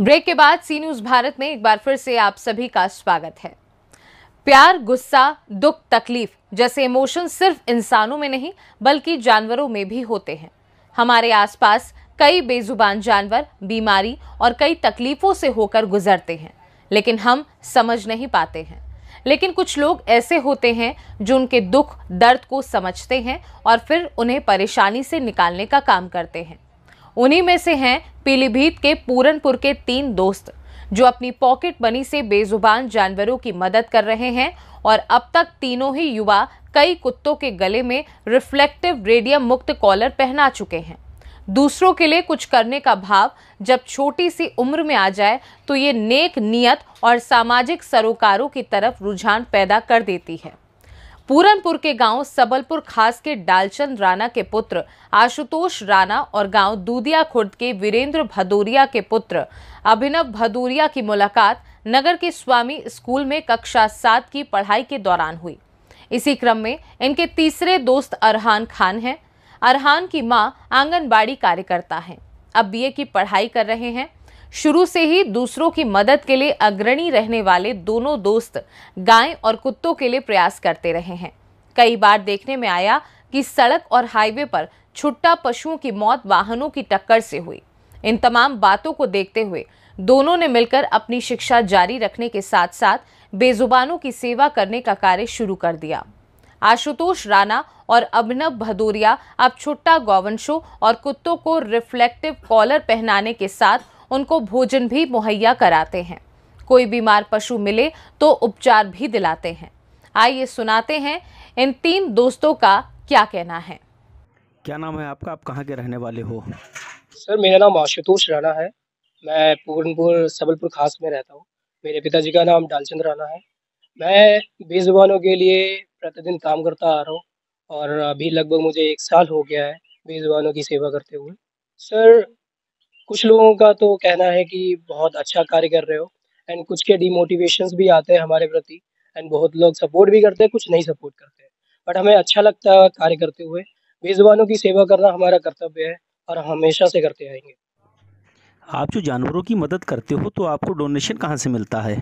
Break के बाद सी news Bharat में एक बार फिर से आप सभी का स्वागत है। प्यार, गुस्सा, दुख, तकलीफ जैसे इमोशन सिर्फ इंसानों में नहीं बल्कि जानवरों में भी होते हैं। हमारे आसपास कई बेजुबान जानवर बीमारी और कई तकलीफों से होकर गुजरते हैं, लेकिन हम समझ नहीं पाते हैं। लेकिन कुछ लोग ऐसे होते हैं जो उनके दुख दर्द को समझते हैं और फिर उन्हें परेशानी से निकालने का काम करते हैं। उन्हीं में से हैं पीलीभीत के पूरनपुर के 3 दोस्त जो अपनी पॉकेट मनी से बेजुबान जानवरों की मदद कर रहे हैं और अब तक तीनों ही युवा कई कुत्तों के गले में रिफ्लेक्टिव रेडियम मुक्त कॉलर पहना चुके हैं। दूसरों के लिए कुछ करने का भाव जब छोटी सी उम्र में आ जाए तो ये नेक नियत और सामाजिक सरोकारों की तरफ रुझान पैदा कर देती है। पूरनपुर के गांव सबलपुर खास के डालचंद राणा के पुत्र आशुतोष राणा और गांव दूधिया खुर्द के वीरेंद्र भदौरिया के पुत्र अभिनव भदौरिया की मुलाकात नगर के स्वामी स्कूल में कक्षा 7 की पढ़ाई के दौरान हुई। इसी क्रम में इनके तीसरे दोस्त अरहान खान हैं। अरहान की मां आंगनबाड़ी कार्यकर्ता हैं, अब बीए की पढ़ाई कर रहे हैं। शुरू से ही दूसरों की मदद के लिए अग्रणी रहने वाले दोनों दोस्त गाय और कुत्तों के लिए प्रयास करते रहे हैं। कई बार देखने में आया कि सड़क और हाईवे पर छुट्टा पशुओं की मौत वाहनों की टक्कर से हुई। इन तमाम बातों को देखते हुए दोनों ने मिलकर अपनी शिक्षा जारी रखने के साथ साथ बेजुबानों की सेवा करने का कार्य शुरू कर दिया। आशुतोष राणा और अभिनव भदौरिया अब छुट्टा गौवंशों और कुत्तों को रिफ्लेक्टिव कॉलर पहनाने के साथ उनको भोजन भी मुहैया कराते हैं। कोई बीमार पशु मिले तो उपचार भी दिलाते हैं। आइए सुनाते हैं इन 3 दोस्तों का क्या कहना है। क्या नाम है आपका? आप कहाँ के रहने वाले हो? सर, मेरा नाम आशुतोष राणा है। मैं पूरनपुर सबलपुर खास में रहता हूँ। मेरे पिताजी का नाम डालचंद राणा है। मैं बेजुबानों के लिए प्रतिदिन काम करता आ रहा हूँ और अभी लगभग मुझे 1 साल हो गया है बेजुबानों की सेवा करते हुए। सर, कुछ लोगों का तो कहना है कि बहुत अच्छा कार्य कर रहे हो एंड कुछ के डिमोटिवेशंस भी आते हैं हमारे प्रति एंड बहुत लोग सपोर्ट भी करते हैं, कुछ नहीं सपोर्ट करते हैं। बट हमें अच्छा लगता है कार्य करते हुए। बेजुबानों की सेवा करना हमारा कर्तव्य है और हम हमेशा से करते आएँगे। आप जो जानवरों की मदद करते हो तो आपको डोनेशन कहाँ से मिलता है?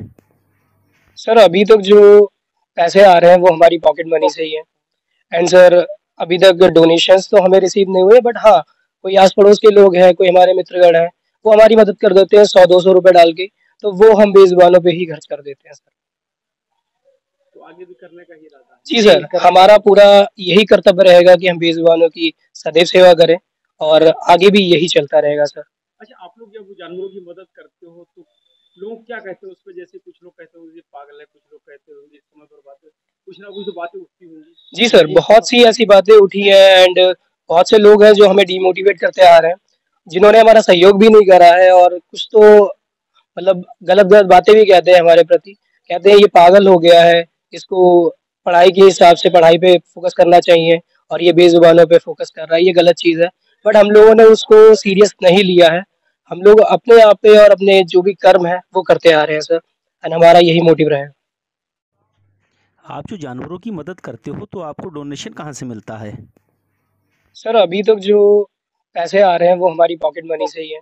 सर, अभी तक जो पैसे आ रहे हैं वो हमारी पॉकेट मनी से ही है एंड सर अभी तक डोनेशंस तो हमें रिसीव नहीं हुए, बट हाँ, कोई आस पड़ोस के लोग हैं, कोई हमारे मित्रगण हैं, वो हमारी मदद कर देते हैं 100-200 रुपए डाल के, तो वो हम बेजुबानों पे ही खर्च कर देते हैं सर। तो आगे भी करने का ही इरादा है? जी सर, हमारा पूरा यही कर्तव्य रहेगा कि हम बेजुबानों की सदैव सेवा करें और आगे भी यही चलता रहेगा सर। अच्छा, आप लोग जब जानवरों की मदद करते हो तो लोग क्या कहते हैं उस पे? जैसे कुछ लोग कहते होंगे ये पागल है, कुछ लोग कहते होंगे इस समय पर बातें, कुछ ना कुछ तो बातें उठती होंगी। जी सर, बहुत सी ऐसी बातें उठी हैं एंड बहुत से लोग हैं जो हमें डिमोटिवेट करते आ रहे हैं, जिन्होंने हमारा सहयोग भी नहीं करा है और कुछ तो मतलब गलत-गलत बातें भी कहते हैं हमारे प्रति। कहते हैं ये पागल हो गया है, इसको पढ़ाई के हिसाब से पढ़ाई पे फ़ोकस करना चाहिए और ये बेज़ुबानों पे फ़ोकस कर रहा है, ये गलत चीज़ है। बट हम लोगों ने उसको सीरियस नहीं लिया है। हम लोग अपने आप पे और अपने जो भी कर्म है, वो करते आ रहे हैं सर एंड हमारा यही मोटिव रहेगा। आप जो जानवरों की मदद करते हो तो आपको डोनेशन कहाँ से मिलता है? सर, अभी तक जो पैसे आ रहे हैं वो हमारी पॉकेट मनी से ही है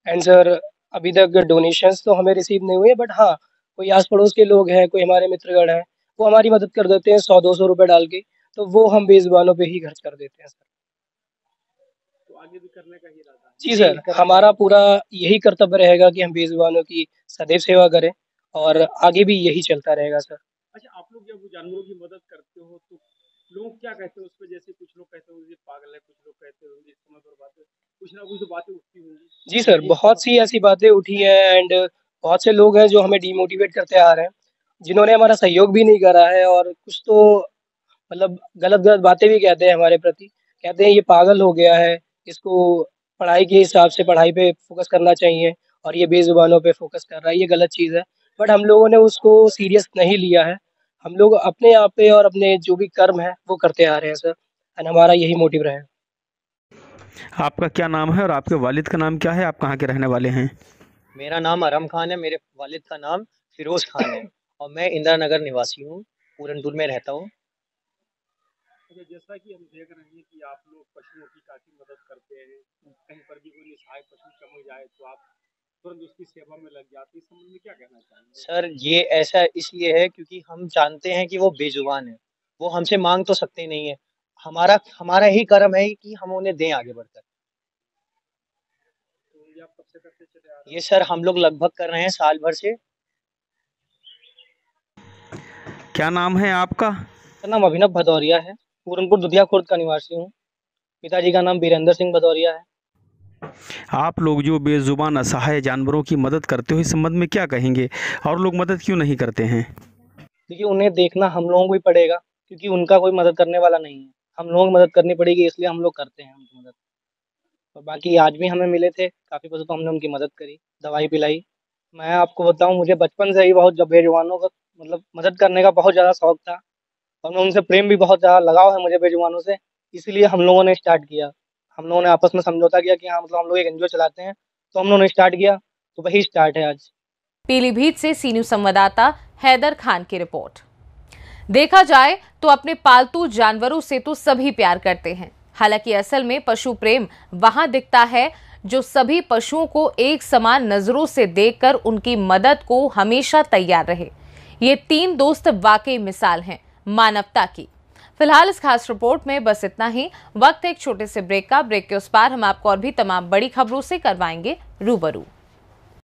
एंड सर अभी तक डोनेशंस तो हमें रिसीव नहीं हुए, बट हाँ, कोई आस पड़ोस के लोग हैं, कोई हमारे मित्रगण हैं, वो हमारी मदद कर देते हैं 100-200 रुपए डाल के, तो वो हम बेजुबानों पे ही खर्च कर देते हैं सर। तो आगे भी करने का ही इरादा है? जी सर, हमारा पूरा यही कर्तव्य रहेगा कि हम बेजुबानों की सदैव सेवा करें और आगे भी यही चलता रहेगा सर। अच्छा, आप लोग जब जानवरों की मदद करते हो तो लोग क्या कहते हैं उस पे? जैसे कुछ लोग कहते होंगे ये पागल है, कुछ लोग कहते होंगे इस समय पर बातें, कुछ ना कुछ तो बातें उठती होंगी। जी सर, बहुत सी ऐसी बातें उठी हैं एंड बहुत से लोग हैं जो हमें डिमोटिवेट करते आ रहे हैं, जिन्होंने हमारा सहयोग भी नहीं करा है और कुछ तो मतलब गलत-गलत बातें भी कहते हैं हमारे प्रति। कहते हैं ये पागल हो गया है, इसको पढ़ाई के हिसाब से पढ़ाई पे फ़ोकस करना चाहिए और ये बेज़ुबानों पे फ़ोकस कर रहा है, ये गलत चीज़ है। बट हम लोगों ने उसको सीरियस नहीं लिया है। हम लोग अपने आप पे और अपने जो भी कर्म है, वो करते आ रहे हैं सर एंड हमारा यही मोटिव रहेगा। आपका क्या नाम है और आपके वालिद का नाम क्या है? आप कहाँ के रहने वाले हैं? मेरा नाम अरम खान है, मेरे वालिद का नाम फिरोज़ खान है और मैं इंदिरा नगर निवासी हूँ, पूरनपुर में रहता हूँ। अच्छा, जैसा कि हम देख रहे हैं कि आप लोग पशुओं की काफ़ी मदद करते हैं, कहीं पर भी कोई निसहाय पशु चमक जाए तो आप तुरंत उसकी सेवा में लग जाते हैं। इस संबंध में क्या कहना चाहेंगे? सर ये ऐसा इसलिए है क्योंकि हम जानते हैं कि वो बेजुबान है, वो हमसे मांग तो सकते नहीं है, हमारा हमारा ही कर्म है कि हम उन्हें दें आगे बढ़कर। तो ये आप कब से करते चले आ रहे ये सर हम लोग लगभग कर रहे हैं साल भर से। क्या नाम है आपका? मेरा नाम अभिनव भदौरिया है, पूरनपुर दुधिया खुर्द का निवासी हूँ। पिताजी का नाम वीरेंद्र सिंह भदौरिया है। आप लोग जो बेजुबान असहाय जानवरों की मदद करते हो, इस संबंध में क्या कहेंगे और लोग मदद क्यों नहीं करते हैं? क्योंकि उन्हें देखना हम लोगों को ही पड़ेगा, क्योंकि उनका कोई मदद करने वाला नहीं है। हम लोगों को मदद करनी पड़ेगी, इसलिए हम लोग करते हैं उनकी मदद। और बाकी आज भी हमें मिले थे काफ़ी पशु, तो हमने उनकी मदद करी, दवाई पिलाई। मैं आपको बताऊं, मुझे बचपन से ही बहुत जब बेजुबानों का मतलब मदद करने का बहुत ज़्यादा शौक था, और मैं उनसे प्रेम भी बहुत ज़्यादा लगाव है मुझे बेजुबानों से। इसीलिए हम लोगों ने स्टार्ट किया, हम लोगों ने आपस में समझौता किया कि हाँ मतलब हम लोग एक एनजीओ चलाते हैं, तो हम लोगों ने स्टार्ट किया, तो वही स्टार्ट है आज। पीलीभीत से सी न्यूज संवाददाता हैदर खान की रिपोर्ट। देखा जाए तो अपने पालतू जानवरों से तो सभी प्यार करते हैं, हालांकि असल में पशु प्रेम वहां दिखता है जो सभी पशुओं को एक समान नजरों से देखकर उनकी मदद को हमेशा तैयार रहे। ये तीन दोस्त वाकई मिसाल हैं मानवता की। फिलहाल इस खास रिपोर्ट में बस इतना ही। वक्त एक छोटे से ब्रेक का। ब्रेक के उस पार हम आपको और भी तमाम बड़ी खबरों से करवाएंगे रूबरू।